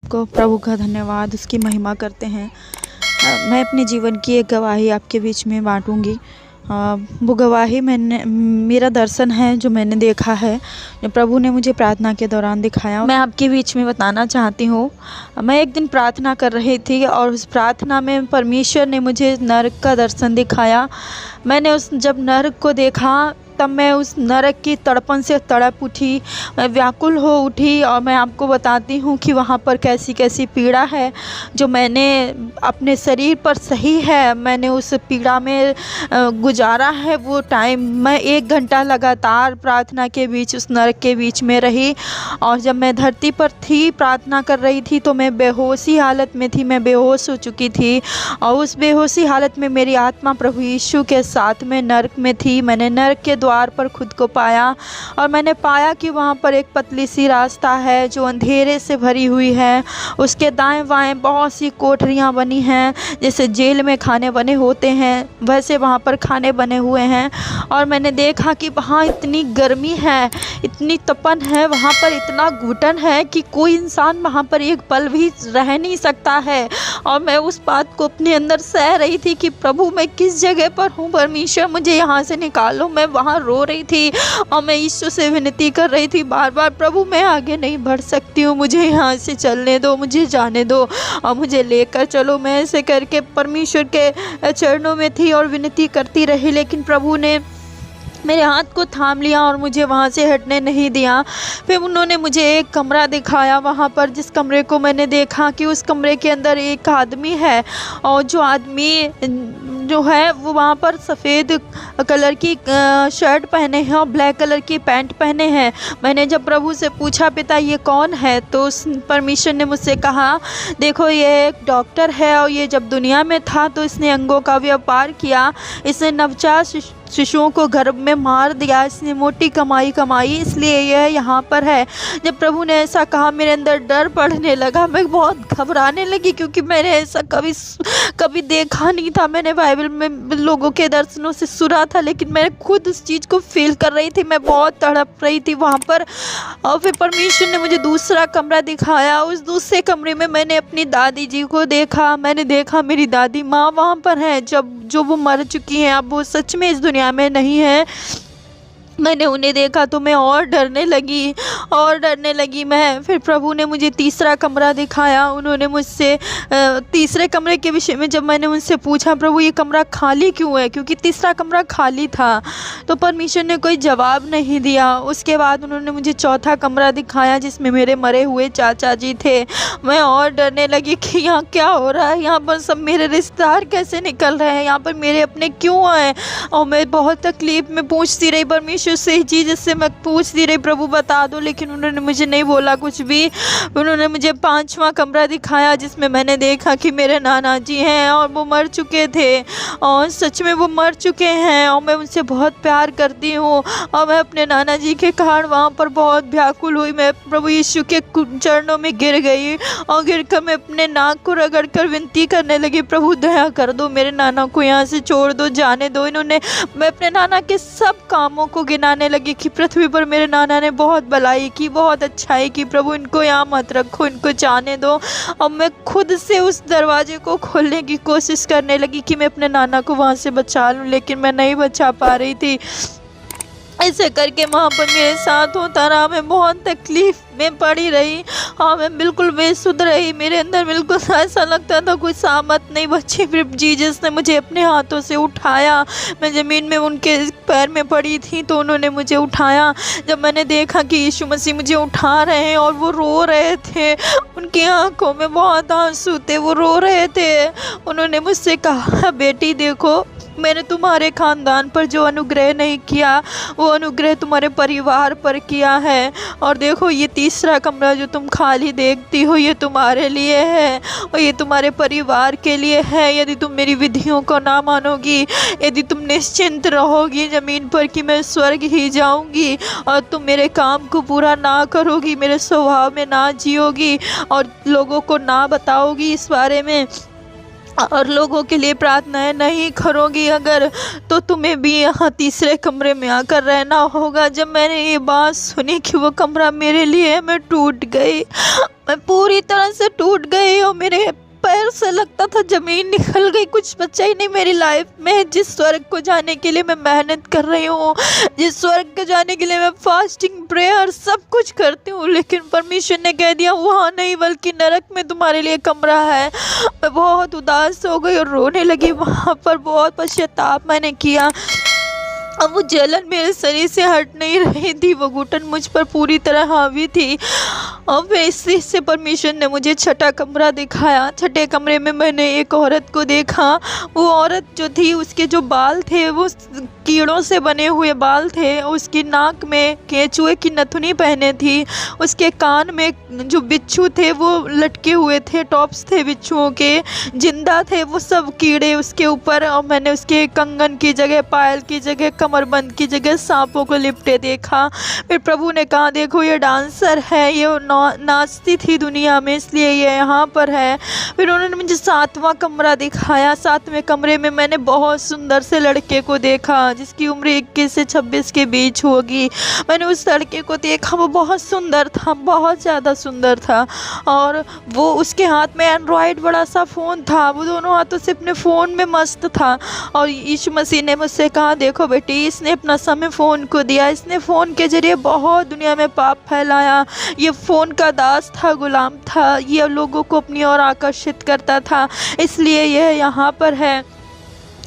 को प्रभु का धन्यवाद, उसकी महिमा करते हैं। मैं अपने जीवन की एक गवाही आपके बीच में बांटूंगी। वो गवाही मेरा दर्शन है जो मैंने देखा है, जो प्रभु ने मुझे प्रार्थना के दौरान दिखाया। मैं आपके बीच में बताना चाहती हूँ। मैं एक दिन प्रार्थना कर रही थी और उस प्रार्थना में परमेश्वर ने मुझे नरक का दर्शन दिखाया। मैंने जब नरक को देखा तब मैं उस नरक की तड़पन से तड़प उठी, मैं व्याकुल हो उठी। और मैं आपको बताती हूँ कि वहाँ पर कैसी कैसी पीड़ा है जो मैंने अपने शरीर पर सही है। मैंने उस पीड़ा में गुजारा है वो टाइम। मैं 1 घंटा लगातार प्रार्थना के बीच उस नरक के बीच में रही। और जब मैं धरती पर थी, प्रार्थना कर रही थी, तो मैं बेहोशी हालत में थी, मैं बेहोश हो चुकी थी। और उस बेहोशी हालत में मेरी आत्मा प्रभु यीशु के साथ में नरक में थी। मैंने नरक के द्वार पर खुद को पाया और मैंने पाया कि वहाँ पर एक पतली सी रास्ता है जो अंधेरे से भरी हुई है। उसके दाएं बाएं बहुत सी कोठरियाँ बनी हैं, जैसे जेल में खाने बने होते हैं वैसे वहाँ पर खाने बने हुए हैं। और मैंने देखा कि वहाँ इतनी गर्मी है, इतनी तपन है, वहाँ पर इतना घुटन है कि कोई इंसान वहाँ पर एक पल भी रह नहीं सकता है। और मैं उस बात को अपने अंदर सह रही थी कि प्रभु मैं किस जगह पर हूँ, परमेश्वर मुझे यहाँ से निकालो। मैं वहाँ रो रही थी और मैं यीशु से विनती कर रही थी बार बार, प्रभु मैं आगे नहीं बढ़ सकती हूँ, मुझे यहाँ से चलने दो, मुझे जाने दो और मुझे लेकर चलो। मैं ऐसे करके परमेश्वर के चरणों में थी और विनती करती रही, लेकिन प्रभु ने मेरे हाथ को थाम लिया और मुझे वहाँ से हटने नहीं दिया। फिर उन्होंने मुझे एक कमरा दिखाया वहाँ पर, जिस कमरे को मैंने देखा कि उस कमरे के अंदर एक आदमी है और जो आदमी जो है वो वहाँ पर सफ़ेद कलर की शर्ट पहने हैं और ब्लैक कलर की पैंट पहने हैं। मैंने जब प्रभु से पूछा पिता ये कौन है, तो उस परमेश्वर ने मुझसे कहा देखो ये एक डॉक्टर है और ये जब दुनिया में था तो इसने अंगों का व्यापार किया, इसने नवजात शिशुओं को गर्भ में मार दिया, इसने मोटी कमाई कमाई, इसलिए यह यहाँ पर है। जब प्रभु ने ऐसा कहा मेरे अंदर डर पड़ने लगा, मैं बहुत घबराने लगी क्योंकि मैंने ऐसा कभी देखा नहीं था। मैंने बाइबल में लोगों के दर्शनों से सुना था, लेकिन मैं खुद उस चीज़ को फील कर रही थी, मैं बहुत तड़प रही थी वहाँ पर। और फिर परमेश्वर ने मुझे दूसरा कमरा दिखाया। उस दूसरे कमरे में मैंने अपनी दादी जी को देखा। मैंने देखा मेरी दादी माँ वहाँ पर है, जो वो मर चुकी हैं, अब वो सच में इस दुनिया में नहीं है। मैंने उन्हें देखा तो मैं और डरने लगी मैं। फिर प्रभु ने मुझे तीसरा कमरा दिखाया। उन्होंने मुझसे तीसरे कमरे के विषय में जब मैंने उनसे पूछा प्रभु ये कमरा खाली क्यों है, क्योंकि तीसरा कमरा खाली था, तो परमेश्वर ने कोई जवाब नहीं दिया। उसके बाद उन्होंने मुझे चौथा कमरा दिखाया जिसमें मेरे मरे हुए चाचा जी थे। मैं और डरने लगी कि यहाँ क्या हो रहा है, यहाँ पर सब मेरे रिश्तेदार कैसे निकल रहे हैं, यहाँ पर मेरे अपने क्यों आए। और मैं बहुत तकलीफ़ में पूछती रही परमेश्वर से ही चीज़, जिससे मैं पूछती रही प्रभु बता दो, लेकिन उन्होंने मुझे नहीं बोला कुछ भी। उन्होंने मुझे पांचवा कमरा दिखाया जिसमें मैंने देखा कि मेरे नाना जी हैं और वो मर चुके थे और सच में वो मर चुके हैं और मैं उनसे बहुत प्यार करती हूँ। और मैं अपने नाना जी के कारण वहाँ पर बहुत व्याकुल हुई। मैं प्रभु यीशु के चरणों में गिर गई और गिर कर मैं अपने नाक को रगड़ कर विनती करने लगी प्रभु दया कर दो, मेरे नाना को यहाँ से छोड़ दो, जाने दो। मैं अपने नाना के सब कामों को गिनाने लगी कि पृथ्वी पर मेरे नाना ने बहुत भलाई की, बहुत अच्छाई की, प्रभु इनको यहाँ मत रखो, इनको जाने दो। और मैं खुद से उस दरवाजे को खोलने की कोशिश करने लगी कि मैं अपने नाना को वहाँ से बचा लूँ, लेकिन मैं नहीं बचा पा रही थी। ऐसे करके वहाँ पर मेरे साथ होता रहा। मैं बहुत तकलीफ़ में पड़ी रही और मैं बिल्कुल बेसुध रही। मेरे अंदर बिल्कुल ऐसा लगता था कोई सामत नहीं बची। फिर जीसस ने मुझे अपने हाथों से उठाया। मैं ज़मीन में उनके पैर में पड़ी थी तो उन्होंने मुझे उठाया। जब मैंने देखा कि यीशु मसीह मुझे उठा रहे हैं और वो रो रहे थे, उनकी आंखों में बहुत आंसू थे, वो रो रहे थे। उन्होंने मुझसे कहा बेटी देखो, मैंने तुम्हारे ख़ानदान पर जो अनुग्रह नहीं किया वो अनुग्रह तुम्हारे परिवार पर किया है। और देखो ये तीसरा कमरा जो तुम खाली देखती हो ये तुम्हारे लिए है और ये तुम्हारे परिवार के लिए है। यदि तुम मेरी विधियों को ना मानोगी, यदि तुम निश्चिंत रहोगी ज़मीन पर कि मैं स्वर्ग ही जाऊंगी, और तुम मेरे काम को पूरा ना करोगी, मेरे स्वभाव में ना जियोगी और लोगों को ना बताओगी इस बारे में, और लोगों के लिए प्रार्थनाएं नहीं करोगी अगर, तो तुम्हें भी यहाँ तीसरे कमरे में आकर रहना होगा। जब मैंने ये बात सुनी कि वो कमरा मेरे लिए है, मैं टूट गई। मैं पूरी तरह से टूट गई और मेरे पैर से लगता था ज़मीन निकल गई, कुछ बचा ही नहीं मेरी लाइफ में। जिस स्वर्ग को जाने के लिए मैं मेहनत कर रही हूँ, जिस स्वर्ग को जाने के लिए मैं फास्टिंग प्रेयर सब कुछ करती हूँ, लेकिन परमेश्वर ने कह दिया वहाँ नहीं बल्कि नरक में तुम्हारे लिए कमरा है। मैं बहुत उदास हो गई और रोने लगी। वहाँ पर बहुत पश्चाताप मैंने किया। अब वो जलन मेरे शरीर से हट नहीं रही थी, वो घुटन मुझ पर पूरी तरह हावी थी। और फिर इसी से परमेश्वर ने मुझे छठा कमरा दिखाया। छठे कमरे में मैंने एक औरत को देखा। वो औरत जो थी उसके जो बाल थे वो कीड़ों से बने हुए बाल थे। उसकी नाक में केंचुए की नथुनी पहने थी। उसके कान में जो बिच्छू थे वो लटके हुए थे, टॉप्स थे बिच्छुओं के, जिंदा थे वो सब कीड़े उसके ऊपर। और मैंने उसके कंगन की जगह, पायल की जगह, कमरबंद की जगह सांपों को लिपटे देखा। फिर प्रभु ने कहा देखो ये डांसर है, ये नाचती थी दुनिया में इसलिए ये यहाँ पर है। फिर उन्होंने मुझे सातवां कमरा दिखाया। सातवें कमरे में मैंने बहुत सुंदर से लड़के को देखा जिसकी उम्र 21 से 26 के बीच होगी। मैंने उस लड़के को देखा, वो बहुत सुंदर था, बहुत ज़्यादा सुंदर था। और वो उसके हाथ में एंड्रॉयड बड़ा सा फ़ोन था, वो दोनों हाथों से अपने फ़ोन में मस्त था। और यीशु मसीह ने मुझसे कहा देखो बेटी, इसने अपना समय फ़ोन को दिया, इसने फ़ोन के ज़रिए बहुत दुनिया में पाप फैलाया। ये फ़ोन का दास था, गुलाम था, ये लोगों को अपनी ओर आकर्षित करता था, इसलिए यह यहाँ पर है।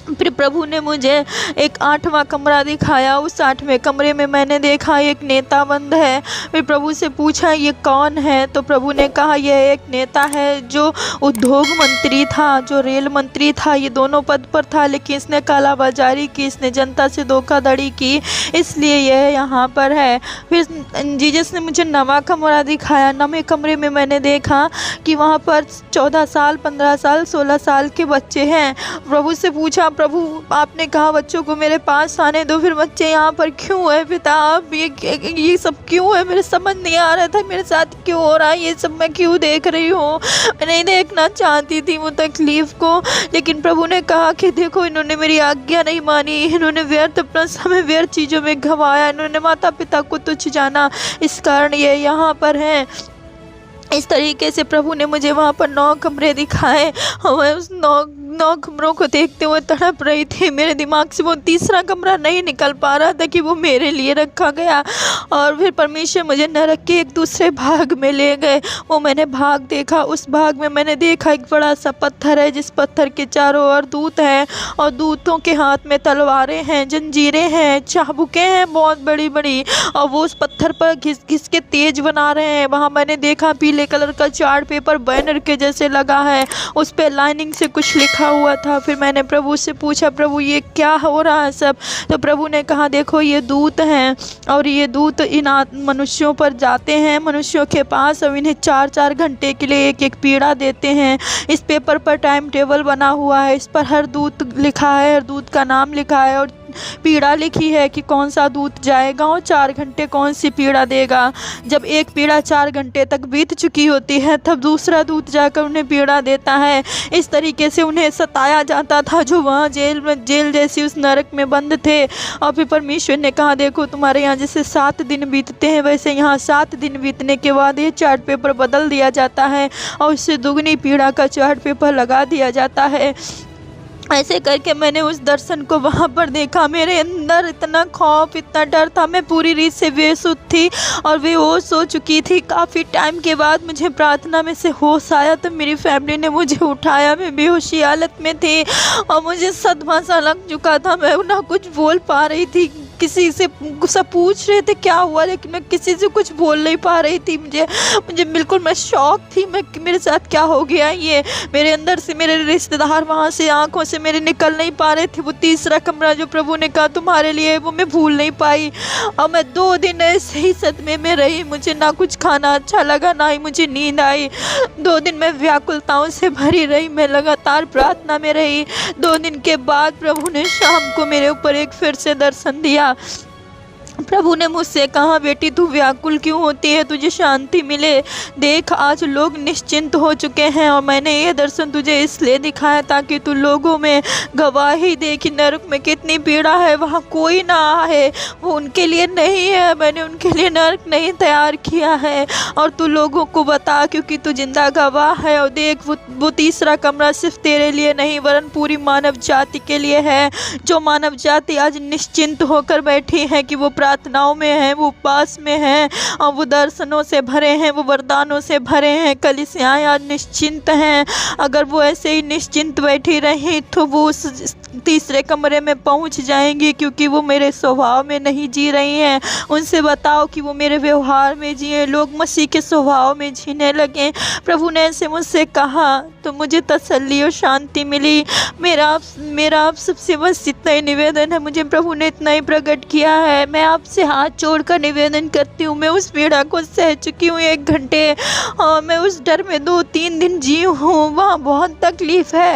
फिर प्रभु ने मुझे एक 8वां कमरा दिखाया। उस 8वें कमरे में मैंने देखा एक नेता बंद है। फिर प्रभु से पूछा ये कौन है, तो प्रभु ने कहा यह एक नेता है जो उद्योग मंत्री था, जो रेल मंत्री था। ये दोनों पद पर था, लेकिन इसने कालाबाजारी की, इसने जनता से धोखाधड़ी की, इसलिए यह यहाँ पर है। फिर जीसस ने मुझे 9वां कमरा दिखाया। 9वें कमरे में मैंने देखा कि वहाँ पर 14 साल, 15 साल, 16 साल के बच्चे हैं। प्रभु से पूछा प्रभु आपने कहा बच्चों को मेरे पास आने दो, फिर बच्चे यहाँ पर क्यों है पिता? आप ये सब क्यों है? मेरे समझ नहीं आ रहा था मेरे साथ क्यों हो रहा है ये सब, मैं क्यों देख रही हूँ? मैं नहीं देखना चाहती थी वो तकलीफ़ को, लेकिन प्रभु ने कहा कि देखो इन्होंने मेरी आज्ञा नहीं मानी, इन्होंने व्यर्थ अपना समय व्यर्थ चीज़ों में गंवाया, इन्होंने माता पिता को तुच्छ जाना, इस कारण ये यहाँ पर हैं। इस तरीके से प्रभु ने मुझे वहाँ पर 9 कमरे दिखाए और मैं उस 9 कमरों को देखते हुए तड़प रही थी। मेरे दिमाग से वो तीसरा कमरा नहीं निकल पा रहा था कि वो मेरे लिए रखा गया। और फिर परमेश्वर मुझे नरक के एक दूसरे भाग में ले गए। वो मैंने भाग देखा। उस भाग में मैंने देखा एक बड़ा सा पत्थर है, जिस पत्थर के चारों ओर दूत हैं और दूतों के हाथ में तलवारें हैं, जंजीरें हैं, चाबुकें हैं बहुत बड़ी बड़ी, और वो उस पत्थर पर घिस घिस के तेज बना रहे हैं। वहाँ मैंने देखा पीले कलर का चार्ट पेपर बैनर के जैसे लगा है, उस पे लाइनिंग से कुछ लिखा हुआ था। फिर मैंने प्रभु से पूछा प्रभु ये क्या हो रहा है सब? तो प्रभु ने कहा देखो ये दूत हैं और ये दूत इन मनुष्यों पर जाते हैं, मनुष्यों के पास, और इन्हें 4-4 घंटे के लिए एक एक पीड़ा देते हैं। इस पेपर पर टाइम टेबल बना हुआ है, इस पर हर दूत लिखा है, हर दूत का नाम लिखा है और पीड़ा लिखी है कि कौन सा दूत जाएगा और 4 घंटे कौन सी पीड़ा देगा। जब एक पीड़ा 4 घंटे तक बीत चुकी होती है तब दूसरा दूत जाकर उन्हें पीड़ा देता है। इस तरीके से उन्हें सताया जाता था जो वहाँ जेल जैसी उस नरक में बंद थे। और फिर परमेश्वर ने कहा देखो तुम्हारे यहाँ जैसे 7 दिन बीतते हैं वैसे यहाँ 7 दिन बीतने के बाद ये चार्ट पेपर बदल दिया जाता है और उससे दुगनी पीड़ा का चार्ट पेपर लगा दिया जाता है। ऐसे करके मैंने उस दर्शन को वहाँ पर देखा। मेरे अंदर इतना खौफ, इतना डर था, मैं पूरी रीत से बेसुध थी और बेहोश हो चुकी थी। काफ़ी टाइम के बाद मुझे प्रार्थना में से होश आया तो मेरी फैमिली ने मुझे उठाया। मैं बेहोशी हालत में थी और मुझे सदमा सा लग चुका था। मैं ना कुछ बोल पा रही थी, किसी से सब पूछ रहे थे क्या हुआ, लेकिन मैं किसी से कुछ बोल नहीं पा रही थी। मुझे बिल्कुल मैं शॉक थी, मेरे साथ क्या हो गया ये। मेरे अंदर से मेरे रिश्तेदार वहाँ से आंखों से मेरे निकल नहीं पा रहे थे। वो तीसरा कमरा जो प्रभु ने कहा तुम्हारे लिए वो मैं भूल नहीं पाई। और मैं 2 दिन ऐसे ही सदमे में रही। मुझे ना कुछ खाना अच्छा लगा, ना ही मुझे नींद आई। 2 दिन मैं व्याकुलताओं से भरी रही। मैं लगातार प्रार्थना में रही। 2 दिन के बाद प्रभु ने शाम को मेरे ऊपर एक फिर से दर्शन दिया प्रभु ने मुझसे कहा, बेटी तू व्याकुल क्यों होती है, तुझे शांति मिले। देख आज लोग निश्चिंत हो चुके हैं और मैंने ये दर्शन तुझे इसलिए दिखाया ताकि तू लोगों में गवाही दे कि नरक में कितनी पीड़ा है, वहाँ कोई ना आए, वो उनके लिए नहीं है, मैंने उनके लिए नरक नहीं तैयार किया है। और तू लोगों को बता क्योंकि तू जिंदा गवाह है। और देख वो तीसरा कमरा सिर्फ तेरे लिए नहीं वरन पूरी मानव जाति के लिए है। जो मानव जाति आज निश्चिंत होकर बैठी है कि वो प्रार्थनाओं में है, वो उपवास में है और वो दर्शनों से भरे हैं, वो वरदानों से भरे हैं। कलीसियाएं आज निश्चिंत हैं। अगर वो ऐसे ही निश्चिंत बैठी रही तो वो उस तीसरे कमरे में पहुंच जाएंगी, क्योंकि वो मेरे स्वभाव में नहीं जी रही हैं। उनसे बताओ कि वो मेरे व्यवहार में जिए, लोग मसीह के स्वभाव में जीने लगे। प्रभु ने ऐसे मुझसे कहा तो मुझे तसल्ली और शांति मिली। मेरा आप सबसे बस इतना ही निवेदन है, मुझे प्रभु ने इतना ही प्रकट किया है। मैं आपसे हाथ जोड़कर निवेदन करती हूँ, मैं उस पीड़ा को सह चुकी हूँ 1 घंटे और मैं उस डर में 2-3 दिन जी हूँ। वहाँ बहुत तकलीफ़ है।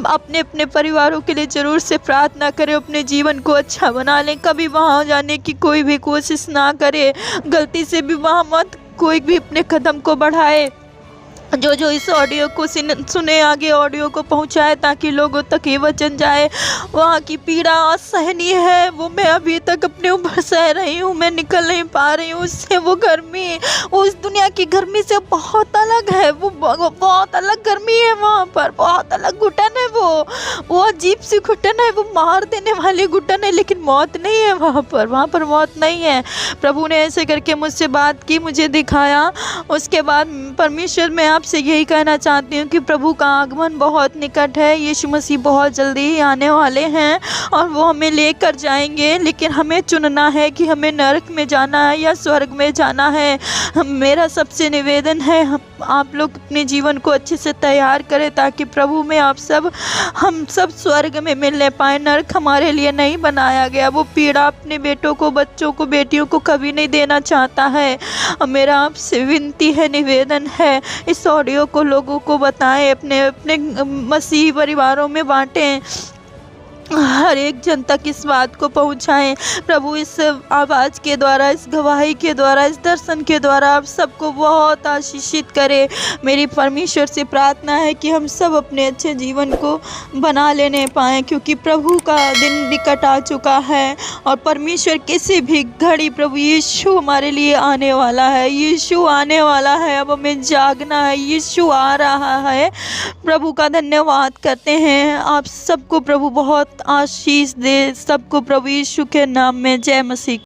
अपने अपने परिवारों के लिए ज़रूर से प्रार्थना करें, अपने जीवन को अच्छा बना लें। कभी वहाँ जाने की कोई भी कोशिश ना करें, गलती से भी वहाँ मत कोई भी अपने कदम को बढ़ाए। जो इस ऑडियो को सुने आगे ऑडियो को पहुंचाए ताकि लोगों तक ये वचन जाए। वहाँ की पीड़ा असहनीय है, वो मैं अभी तक अपने ऊपर सह रही हूँ, मैं निकल नहीं पा रही हूँ उससे। वो गर्मी उस दुनिया की गर्मी से बहुत अलग है, वो बहुत अलग गर्मी है। वहाँ पर बहुत अलग घुटन है, वो अजीब सी घुटन है, वो मार देने वाली घुटन है, लेकिन मौत नहीं है वहाँ पर मौत नहीं है। प्रभु ने ऐसे करके मुझसे बात की, मुझे दिखाया। उसके बाद परमेश्वर में आपसे यही कहना चाहती हूँ कि प्रभु का आगमन बहुत निकट है। यीशु मसीह बहुत जल्दी ही आने वाले हैं और वो हमें लेकर जाएंगे, लेकिन हमें चुनना है कि हमें नरक में जाना है या स्वर्ग में जाना है। मेरा सबसे निवेदन है आप लोग अपने जीवन को अच्छे से तैयार करें ताकि प्रभु में हम सब स्वर्ग में मिलने पाए। नरक हमारे लिए नहीं बनाया गया, वो पीड़ा अपने बेटों को, बच्चों को, बेटियों को कभी नहीं देना चाहता है। मेरा आपसे विनती है, निवेदन है, इस ऑडियो को लोगों को बताएं, अपने अपने मसीही परिवारों में बांटें, हर एक जन तक इस बात को पहुंचाएं। प्रभु इस आवाज़ के द्वारा, इस गवाही के द्वारा, इस दर्शन के द्वारा आप सबको बहुत आशीषित करे। मेरी परमेश्वर से प्रार्थना है कि हम सब अपने अच्छे जीवन को बना लेने पाएँ, क्योंकि प्रभु का दिन निकट आ चुका है और परमेश्वर किसी भी घड़ी प्रभु यीशु हमारे लिए आने वाला है। यीशु आने वाला है, अब हमें जागना है। यीशु आ रहा है। प्रभु का धन्यवाद करते हैं। आप सबको प्रभु बहुत आशीष दे। सबको प्रभु यीशु के नाम में जय मसीह।